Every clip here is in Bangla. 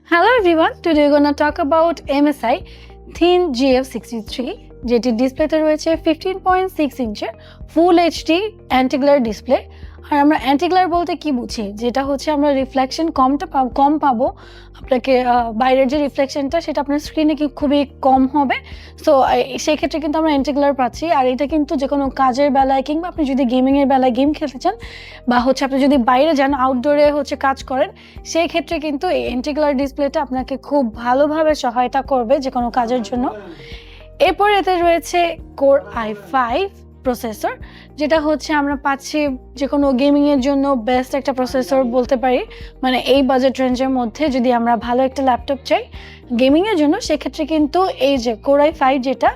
Hello everyone, today we're gonna talk about MSI Thin GF63 যেটি ডিসপ্লেতে রয়েছে 15.6 ইঞ্চের ফুল এইচডি অ্যান্টি-গ্লেয়ার ডিসপ্লে। আর আমরা অ্যান্টি-গ্লেয়ার বলতে কি বুঝি, যেটা হচ্ছে আমরা রিফ্লেকশন কম পাবো, আপনাকে বাইরের যে রিফ্লেকশনটা সেটা আপনার স্ক্রিনে কি খুবই কম হবে। সো সেই ক্ষেত্রে কিন্তু আমরা অ্যান্টি-গ্লেয়ার পাচ্ছি। আর এটা কিন্তু যে কোনো কাজের বেলায় কিংবা আপনি যদি গেমিংয়ের বেলায় গেম খেলতে চান বা হচ্ছে আপনি যদি বাইরে যান আউটডোরে হচ্ছে কাজ করেন, সেই ক্ষেত্রে কিন্তু এই অ্যান্টি-গ্লেয়ার ডিসপ্লেটা আপনাকে খুব ভালোভাবে সহায়তা করবে যে কোনো কাজের জন্য। এরপর এতে রয়েছে কোর i5 প্রসেসর, যেটা হচ্ছে আমরা পাচ্ছি যে কোনো গেমিংয়ের জন্য বেস্ট একটা প্রসেসর বলতে পারি। মানে এই বাজেট রেঞ্জের মধ্যে যদি আমরা ভালো একটা ল্যাপটপ চাই গেমিংয়ের জন্য, সেক্ষেত্রে কিন্তু এই যে কোর i5 যেটা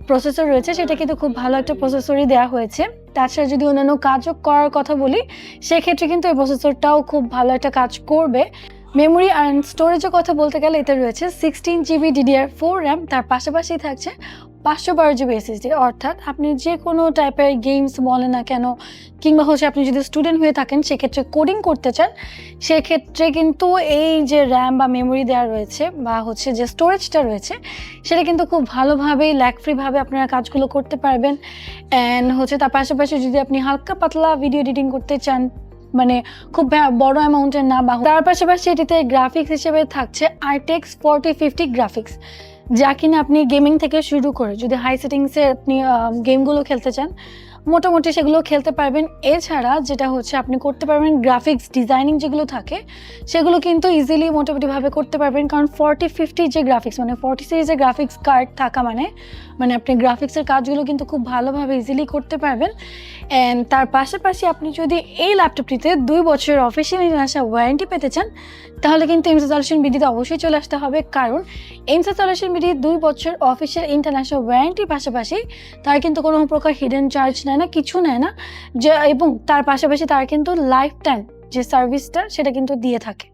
প্রসেসর রয়েছে সেটা কিন্তু খুব ভালো একটা প্রসেসরই দেওয়া হয়েছে। তাছাড়া যদি অন্যান্য কাজও করার কথা বলি সেক্ষেত্রে কিন্তু এই প্রসেসরটাও খুব ভালো একটা কাজ করবে। মেমোরি অ্যান্ড স্টোরেজের কথা বলতে গেলে এতে রয়েছে 16GB DDR4 র্যাম, তার পাশাপাশি থাকছে 512GB SSD। অর্থাৎ আপনি যে কোনো টাইপের গেমস বলেন না কেন কিংবা হচ্ছে আপনি যদি স্টুডেন্ট হয়ে থাকেন সেক্ষেত্রে কোডিং করতে চান, সেক্ষেত্রে কিন্তু এই যে র্যাম বা মেমোরি দেওয়া রয়েছে বা হচ্ছে যে স্টোরেজটা রয়েছে সেটা কিন্তু খুব ভালোভাবেই ল্যাগ ফ্রিভাবে আপনারা কাজগুলো করতে পারবেন। অ্যান্ড হচ্ছে তার পাশাপাশি যদি আপনি হালকা পাতলা ভিডিও এডিটিং করতে চান, মানে খুব বড় অ্যামাউন্টের না, বা তার পাশাপাশি এটিতে গ্রাফিক্স হিসেবে থাকছে RTX 4050 গ্রাফিক্স, যা কিনা আপনি গেমিং থেকে শুরু করে যদি হাই সেটিংসে আপনি গেমগুলো খেলতে চান মোটামুটি সেগুলো খেলতে পারবেন। এছাড়া যেটা হচ্ছে আপনি করতে পারবেন গ্রাফিক্স ডিজাইনিং যেগুলো থাকে সেগুলো কিন্তু ইজিলি মোটামুটিভাবে করতে পারবেন, কারণ 4050 যে গ্রাফিক্স মানে 40 সিরিজের গ্রাফিক্স কার্ড থাকা মানে আপনি গ্রাফিক্সের কাজগুলো কিন্তু খুব ভালোভাবে ইজিলি করতে পারবেন। অ্যান্ড তার পাশাপাশি আপনি যদি এই ল্যাপটপটিতে 2 বছরের অফিসিয়াল ইন্টারন্যাশনাল ওয়ারেন্টি পেতে চান তাহলে কিন্তু এমসি সলিউশন বিডিতে অবশ্যই চলে আসতে হবে, কারণ এমসি সলিউশন বিডি 2 বছর অফিসিয়াল ইন্টারন্যাশনাল ওয়ারেন্টির পাশাপাশি তার কিন্তু কোনো প্রকার হিডেন চার্জ নেয় না, কিছু নেয় না, যে এবং তার পাশাপাশি তার কিন্তু লাইফ টাইম যে সার্ভিসটা সেটা কিন্তু দিয়ে থাকে।